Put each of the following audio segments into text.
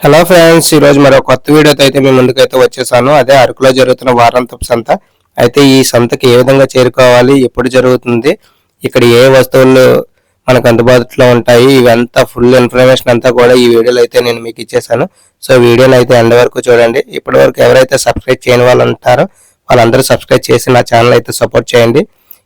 Hello friends, ఈ రోజు మరో కొత్త వీడియోతో అయితే మీ ముందుకైతే వచ్చేసాను. అదే అరకులో జరుగుతున్న వారాంతపు సంత. అయితే ఈ సంతకి ఏ విధంగా చేరుకోవాలి, ఎప్పుడు జరుగుతుంది, ఇక్కడ ఏ వస్తువులు మనకు అందుబాటులో ఉంటాయి, ఇవంతా ఫుల్ ఇన్ఫర్మేషన్ అంతా కూడా ఈ వీడియోలో అయితే నేను మీకు ఇచ్చేసాను. సో వీడియోని అయితే ఎండ్ వరకు చూడండి. ఇప్పటి వరకు ఎవరైతే సబ్స్క్రైబ్ చేయని వాళ్ళు ఉంటారో వాళ్ళందరూ సబ్స్క్రైబ్ చేసి నా ఛానల్ అయితే సపోర్ట్ చేయండి.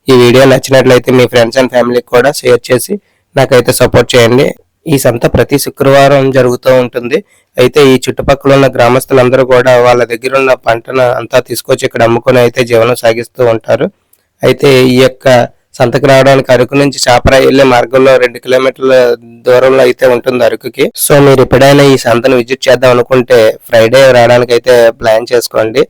ఈ వీడియో నచ్చినట్లయితే మీ ఫ్రెండ్స్ అండ్ ఫ్యామిలీకి కూడా షేర్ చేసి నాకైతే సపోర్ట్ చేయండి. ఈ సంత ప్రతి శుక్రవారం జరుగుతూ ఉంటుంది. అయితే ఈ చుట్టుపక్కల ఉన్న గ్రామస్తులందరూ కూడా వాళ్ళ దగ్గర ఉన్న పంటను అంతా తీసుకొచ్చి ఇక్కడ అమ్ముకొని అయితే జీవనం సాగిస్తూ ఉంటారు. అయితే ఈ యొక్క సంతకు రావడానికి అరకు నుంచి చాపరా వెళ్లే మార్గంలో 2 కిలోమీటర్ల దూరంలో అయితే ఉంటుంది అరకుకి. సో మీరు ఎప్పుడైనా ఈ సంతను విజిట్ చేద్దాం అనుకుంటే ఫ్రైడే రావడానికి అయితే ప్లాన్ చేసుకోండి.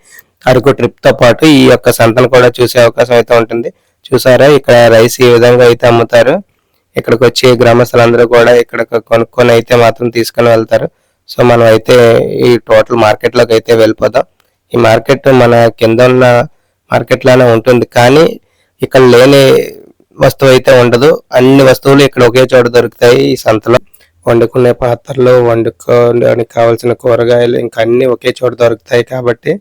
అరకు ట్రిప్ తో పాటు ఈ యొక్క సంతను కూడా చూసే అవకాశం అయితే ఉంటుంది. చూసారా, ఇక్కడ రైస్ ఈ విధంగా అయితే అమ్ముతారు. ఇక్కడికి వచ్చి గ్రామస్తులందరూ కూడా ఇక్కడ కొనుక్కొని అయితే మాత్రం తీసుకొని వెళ్తారు. సో మనం అయితే ఈ టోటల్ మార్కెట్ లోకి అయితే వెళ్ళిపోదాం. ఈ మార్కెట్ మన కింద ఉన్న మార్కెట్ లానే ఉంటుంది, కానీ ఇక్కడ లేని వస్తువు అయితే ఉండదు. అన్ని వస్తువులు ఇక్కడ ఒకే చోట దొరుకుతాయి. ఈ సంతలో వండుకునే పాత్రలు, వండుకోవడానికి కావాల్సిన కూరగాయలు ఇంకా అన్ని ఒకే చోట దొరుకుతాయి. కాబట్టి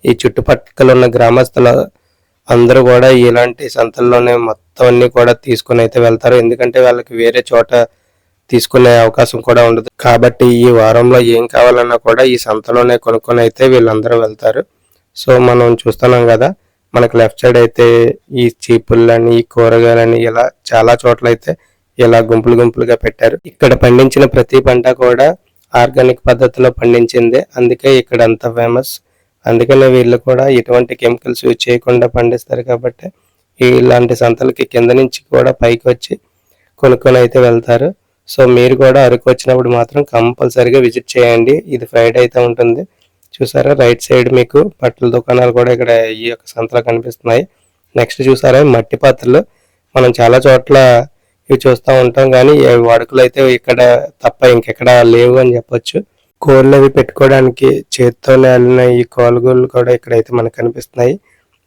ఈ చుట్టుపక్కల ఉన్న గ్రామస్తుల అందరూ కూడా ఇలాంటి సంతల్లోనే మొత్తం అన్ని కూడా తీసుకుని అయితే వెళ్తారు. ఎందుకంటే వాళ్ళకి వేరే చోట తీసుకునే అవకాశం కూడా ఉండదు. కాబట్టి ఈ వారంలో ఏం కావాలన్నా కూడా ఈ సంతలోనే కొనుక్కొని అయితే వీళ్ళందరూ వెళ్తారు. సో మనం చూస్తున్నాం కదా, మనకు లెఫ్ట్ సైడ్ అయితే ఈ చీపుళ్ళని, ఈ కూరగాయలని ఇలా చాలా చోట్ల అయితే ఇలా గుంపులు గుంపులుగా పెట్టారు. ఇక్కడ పండించిన ప్రతి పంట కూడా ఆర్గానిక్ పద్ధతిలో పండించిందే, అందుకే ఇక్కడ అంత ఫేమస్. అందుకనే వీళ్ళు కూడా ఎటువంటి కెమికల్స్ యూజ్ చేయకుండా పండిస్తారు. కాబట్టి ఇలాంటి సంతలకి కింద నుంచి కూడా పైకి వచ్చి కొనుక్కొని అయితే వెళ్తారు. సో మీరు కూడా అరకు వచ్చినప్పుడు మాత్రం కంపల్సరీగా విజిట్ చేయండి. ఇది ఫ్రైడే అయితే ఉంటుంది. చూసారా, రైట్ సైడ్ మీకు బట్టల దుకాణాలు కూడా ఇక్కడ ఈ యొక్క సంతలో కనిపిస్తున్నాయి. నెక్స్ట్ చూసారా, మట్టి పాత్రలు. మనం చాలా చోట్ల ఇవి చూస్తూ ఉంటాం, కానీ వాడుకలు అయితే ఇక్కడ తప్ప ఇంకెక్కడ లేవు అని చెప్పొచ్చు. కోళ్ళు అవి పెట్టుకోవడానికి చేత్తోనే అల్లిన ఈ కోలుగోళ్ళు కూడా ఇక్కడైతే మనకు కనిపిస్తున్నాయి.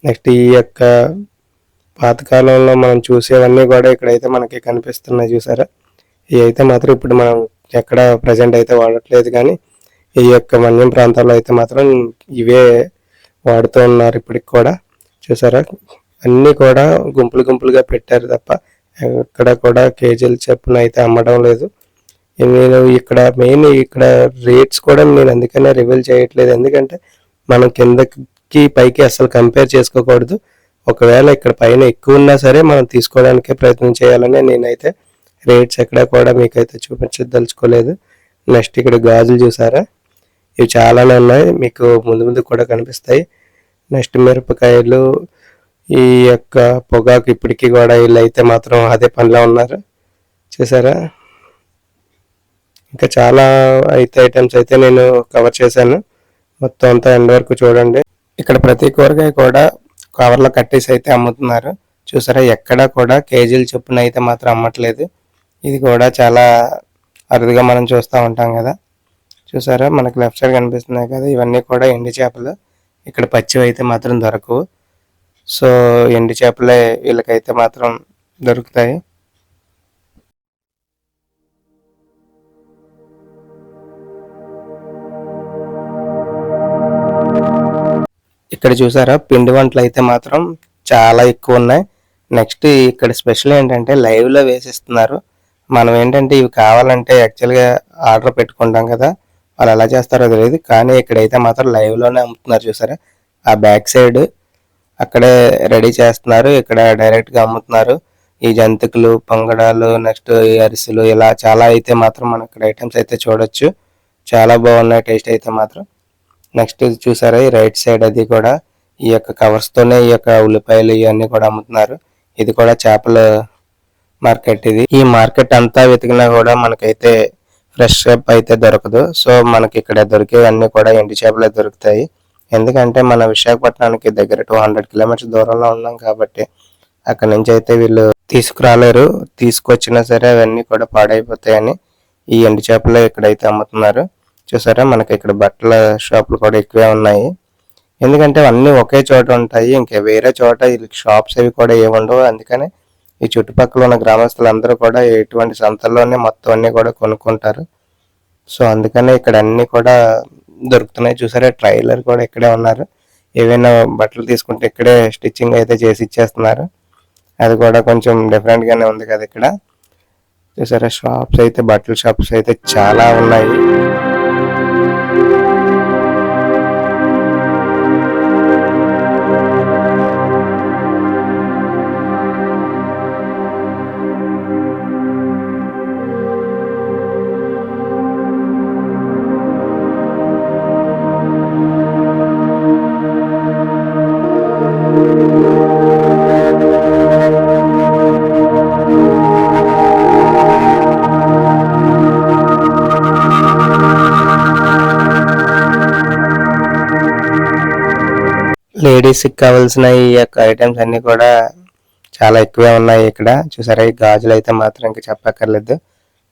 నెక్స్ట్ ఈ యొక్క పాతకాలంలో మనం చూసేవన్నీ కూడా ఇక్కడైతే మనకి కనిపిస్తున్నాయి. చూసారా, ఇవి అయితే మాత్రం ఇప్పుడు మనం ఎక్కడ ప్రజెంట్ అయితే వాడట్లేదు, కానీ ఈ యొక్క మన్యం ప్రాంతాల్లో అయితే మాత్రం ఇవే వాడుతూ ఉన్నారు ఇప్పటికి కూడా. చూసారా, అన్నీ కూడా గుంపులు గుంపులుగా పెట్టారు తప్ప ఎక్కడ కూడా కేజీల చొప్పున అయితే అమ్మడం లేదు. నేను ఇక్కడ మెయిన్ ఇక్కడ రేట్స్ కూడా నేను అందుకనే రివీల్ చేయట్లేదు, ఎందుకంటే మనం కిందకి పైకి అసలు కంపేర్ చేసుకోకూడదు. ఒకవేళ ఇక్కడ పైన ఎక్కువ ఉన్నా సరే మనం తీసుకోవడానికే ప్రయత్నం చేయాలని నేనైతే రేట్స్ ఎక్కడ కూడా మీకైతే చూపించదలుచుకోలేదు. నెక్స్ట్ ఇక్కడ గాజులు చూసారా, ఇవి చాలానే ఉన్నాయి, మీకు ముందు ముందు కూడా కనిపిస్తాయి. నెక్స్ట్ మిరపకాయలు, ఈ యొక్క పొగాకు ఇప్పటికీ కూడా వీళ్ళు అయితే మాత్రం అదే పనిలో ఉన్నారు. చూసారా, ఇంకా చాలా అయితే ఐటమ్స్ అయితే నేను కవర్ చేశాను. మొత్తం అంతా ఎండ్ వరకు చూడండి. ఇక్కడ ప్రతి కూరగాయ కూడా కవర్లో కట్టేసి అయితే అమ్ముతున్నారు. చూసారా, ఎక్కడా కూడా కేజీల చొప్పున అయితే మాత్రం అమ్మట్లేదు. ఇది కూడా చాలా అరుదుగా మనం చూస్తూ ఉంటాం కదా. చూసారా, మనకు లెఫ్ట్ సైడ్ కనిపిస్తున్నాయి కదా, ఇవన్నీ కూడా ఎండి చేపలు. ఇక్కడ పచ్చివి అయితే మాత్రం దొరకవు. సో ఎండి చేపలే వీళ్ళకైతే మాత్రం దొరుకుతాయి. ఇక్కడ చూసారా, పిండి వంటలు అయితే మాత్రం చాలా ఎక్కువ ఉన్నాయి. నెక్స్ట్ ఇక్కడ స్పెషల్ ఏంటంటే లైవ్ లో వేసిస్తున్నారు. మనం ఏంటంటే ఇవి కావాలంటే యాక్చువల్గా ఆర్డర్ పెట్టుకుంటాం కదా, వాళ్ళు ఎలా చేస్తారో తెలియదు, కానీ ఇక్కడైతే మాత్రం లైవ్ లోనే అమ్ముతున్నారు. చూసారా, ఆ బ్యాక్ సైడ్ అక్కడే రెడీ చేస్తున్నారు, ఇక్కడ డైరెక్ట్ గా అమ్ముతున్నారు. ఈ జంతికలు, పొంగడాలు, నెక్స్ట్ ఈ అరిసెలు, ఇలా చాలా అయితే మాత్రం మనం ఇక్కడ ఐటమ్స్ అయితే చూడొచ్చు. చాలా బాగున్నాయి టేస్ట్ అయితే మాత్రం. నెక్స్ట్ చూసారా, ఈ రైట్ సైడ్ అది కూడా ఈ యొక్క కవర్స్ తోనే ఈ యొక్క ఉల్లిపాయలు ఇవన్నీ కూడా అమ్ముతున్నారు. ఇది కూడా చేపల మార్కెట్. ఈ మార్కెట్ అంతా వెతికినా కూడా మనకైతే ఫ్రెష్ చేప అయితే దొరకదు. సో మనకి ఇక్కడ దొరికేవన్నీ కూడా ఎండి చేపలే దొరుకుతాయి. ఎందుకంటే మన విశాఖపట్నానికి దగ్గర 200 కిలోమీటర్స్ దూరంలో ఉన్నాం కాబట్టి అక్కడ నుంచి అయితే వీళ్ళు తీసుకురాలేరు. తీసుకొచ్చినా సరే అవన్నీ కూడా పాడైపోతాయని ఈ ఎండి చేపలే ఇక్కడైతే అమ్ముతున్నారు. చూసారా, మనకి ఇక్కడ బట్టల షాపులు కూడా ఎక్కువే ఉన్నాయి, ఎందుకంటే అన్నీ ఒకే చోట ఉంటాయి. ఇంకా వేరే చోట షాప్స్ అవి కూడా ఏముండవు. అందుకని ఈ చుట్టుపక్కల ఉన్న గ్రామస్తులందరూ కూడా ఎటువంటి సంతల్లోనే మొత్తం అన్ని కూడా కొనుక్కుంటారు. సో అందుకనే ఇక్కడ అన్ని కూడా దొరుకుతున్నాయి. చూసారా, ట్రైలర్ కూడా ఇక్కడే ఉన్నారు. ఏవైనా బట్టలు తీసుకుంటే ఇక్కడే స్టిచ్చింగ్ అయితే చేసి ఇచ్చేస్తున్నారు. అది కూడా కొంచెం డిఫరెంట్ గానే ఉంది కదా ఇక్కడ. చూసారా, షాప్స్ అయితే, బట్టల షాప్స్ అయితే చాలా ఉన్నాయి. లేడీస్కి కావాల్సిన ఈ యొక్క ఐటమ్స్ అన్ని కూడా చాలా ఎక్కువే ఉన్నాయి ఇక్కడ. చూసారా, ఈ గాజులు అయితే మాత్రం ఇంకా చెప్పక్కర్లేదు,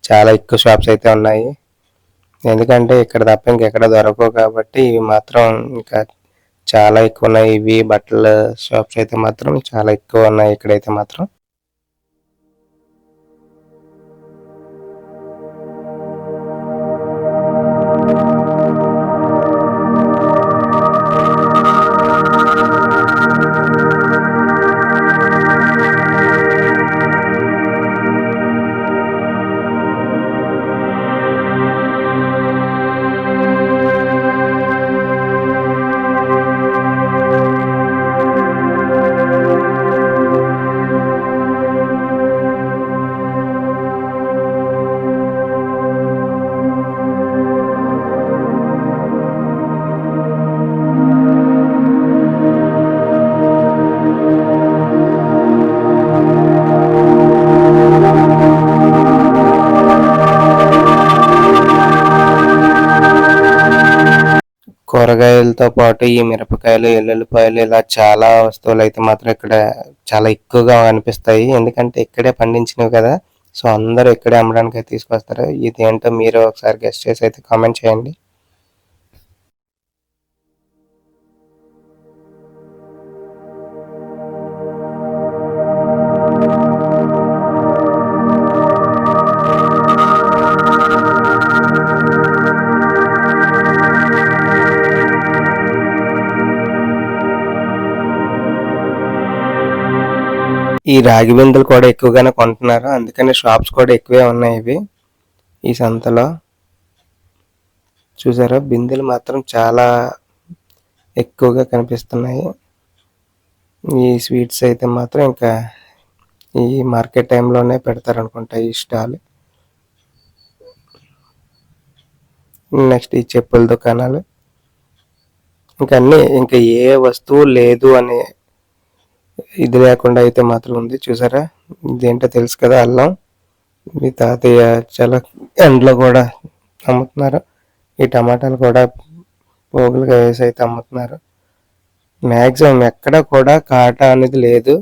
చాలా ఎక్కువ షాప్స్ అయితే ఉన్నాయి. ఎందుకంటే ఇక్కడ తప్ప ఇంకెక్కడ దొరకవు కాబట్టి ఇవి మాత్రం ఇంకా చాలా ఎక్కువ ఉన్నాయి. ఇవి బట్టల షాప్స్ అయితే మాత్రం చాలా ఎక్కువ ఉన్నాయి ఇక్కడైతే మాత్రం. కూరగాయలతో పాటు ఈ మిరపకాయలు, ఎల్లుల్లిపాయలు ఇలా చాలా వస్తువులు అయితే మాత్రం ఇక్కడ చాలా ఎక్కువగా అనిపిస్తాయి. ఎందుకంటే ఇక్కడే పండించినవి కదా, సో అందరూ ఇక్కడే అమ్మడానికి అయితే తీసుకొస్తారు. ఇది ఏంటో మీరు ఒకసారి గెస్ట్ చేసి అయితే కామెంట్ చేయండి. ఈ రాగి బిందెలు కూడా ఎక్కువగానే కొంటున్నారు, అందుకని షాప్స్ కూడా ఎక్కువే ఉన్నాయి ఇవి ఈ సంతలో. చూసారా, బిందెలు మాత్రం చాలా ఎక్కువగా కనిపిస్తున్నాయి. ఈ స్వీట్స్ అయితే మాత్రం ఇంకా ఈ మార్కెట్ టైంలోనే పెడతారు అనుకుంటా ఈ స్టాల్. నెక్స్ట్ ఈ చెప్పుల దుకాణాలు, ఇంకా అన్నీ, ఇంకా ఏ వస్తువు లేదు అనే ఇది లేకుండా అయితే మాత్రం ఉంది. చూసారా, ఇదేంటో తెలుసు కదా, అల్లం. మీ తాతయ్య చాలా ఎండలో కూడా అమ్ముతున్నారు. ఈ టమాటాలు కూడా పోగులుగా వేసి అయితే అమ్ముతున్నారు. మ్యాక్సిమం ఎక్కడ కూడా కాటా అనేది లేదు,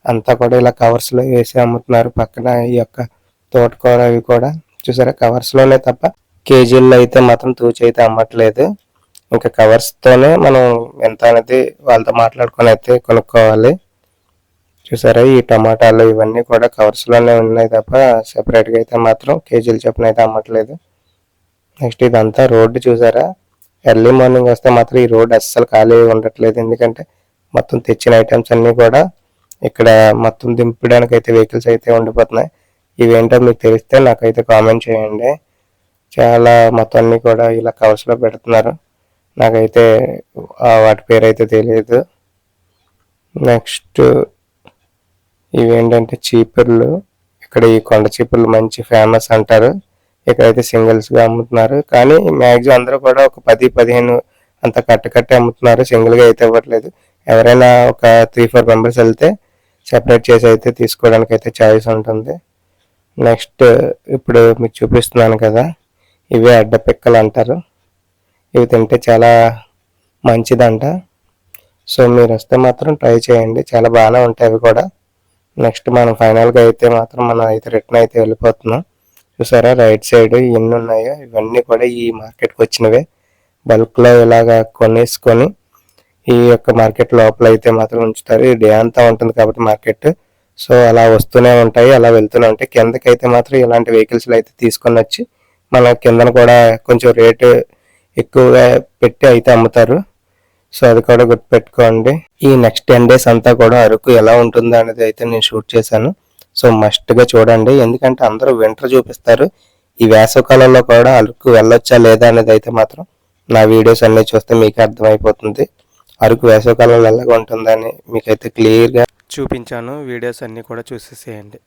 అంతా కూడా ఇలా కవర్స్లో వేసి అమ్ముతున్నారు. పక్కన ఈ యొక్క తోటకూర అవి కూడా చూసారా కవర్స్లోనే తప్ప కేజీల్లో అయితే మాత్రం తూచి అయితే అమ్మట్లేదు. ఇంకా కవర్స్తోనే మనం ఎంత అనేది వాళ్ళతో మాట్లాడుకొని అయితే కొనుక్కోవాలి. చూసారా, ఈ టమాటాలు ఇవన్నీ కూడా కవర్స్లోనే ఉన్నాయి తప్ప సెపరేట్గా అయితే మాత్రం కేజీల చొప్పున అయితే అమ్మట్లేదు. నెక్స్ట్ ఇదంతా రోడ్డు. చూసారా, ఎర్లీ మార్నింగ్ వస్తే మాత్రం ఈ రోడ్డు అస్సలు ఖాళీ ఉండట్లేదు. ఎందుకంటే మొత్తం తెచ్చిన ఐటమ్స్ అన్నీ కూడా ఇక్కడ మొత్తం దింపడానికి అయితే వెహికల్స్ అయితే ఉండిపోతున్నాయి. ఇవేంటో మీకు తెలిస్తే నాకైతే కామెంట్ చేయండి. చాలా మొత్తం అన్నీ కూడా ఇలా కవర్స్లో పెడుతున్నారు, నాకైతే వాటి పేరు అయితే తెలియదు. నెక్స్ట్ ఇవేంటంటే చీపుర్లు. ఇక్కడ ఈ కొండ చీపుర్లు మంచి ఫేమస్ అంటారు. ఇక్కడైతే సింగిల్స్గా అమ్ముతున్నారు, కానీ మ్యాక్సిమం అందరూ కూడా ఒక 10-15 అంత కట్టి అమ్ముతున్నారు, సింగిల్గా అయితే ఇవ్వట్లేదు. ఎవరైనా ఒక 3-4 మెంబర్స్ వెళ్తే సెపరేట్ చేసి అయితే తీసుకోవడానికి అయితే ఛాయిస్ ఉంటుంది. నెక్స్ట్ ఇప్పుడు మీకు చూపిస్తున్నాను కదా, ఇవే అడ్డపిక్కలు అంటారు. ఇవి తింటే చాలా మంచిదంట. సో మీరు వస్తే మాత్రం ట్రై చేయండి, చాలా బాగానే ఉంటాయి అవి కూడా. నెక్స్ట్ మనం ఫైనల్గా అయితే మాత్రం మనం అయితే రిటర్న్ అయితే వెళ్ళిపోతున్నాం. చూసారా, రైట్ సైడ్ ఎన్ని ఉన్నాయో ఇవన్నీ కూడా ఈ మార్కెట్కి వచ్చినవే. బల్క్లో ఇలాగా కొనేసుకొని ఈ యొక్క మార్కెట్ లోపల అయితే మాత్రం ఉంచుతారు. ఈ డే అంతా ఉంటుంది కాబట్టి మార్కెట్, సో అలా వస్తూనే ఉంటాయి, అలా వెళ్తూనే ఉంటాయి. కిందకైతే మాత్రం ఇలాంటి వెహికల్స్లో అయితే తీసుకొని వచ్చి మన కిందన కూడా కొంచెం రేటు ఎక్కువగా పెట్టి అయితే అమ్ముతారు. సో అది కూడా గుర్తుపెట్టుకోండి. ఈ నెక్స్ట్ 10 days అంతా కూడా అరకు ఎలా ఉంటుందో అనేది అయితే నేను షూట్ చేశాను. సో మస్ట్గా చూడండి, ఎందుకంటే అందరూ వింటర్ చూపిస్తారు. ఈ వేసవికాలంలో కూడా అరకు వెళ్ళొచ్చా లేదా అనేది అయితే మాత్రం నా వీడియోస్ అన్నీ చూస్తే మీకు అర్థమైపోతుంది. అరకు వేసవికాలంలో ఎలాగ ఉంటుందని మీకైతే క్లియర్గా చూపించాను. వీడియోస్ అన్నీ కూడా చూసేసేయండి.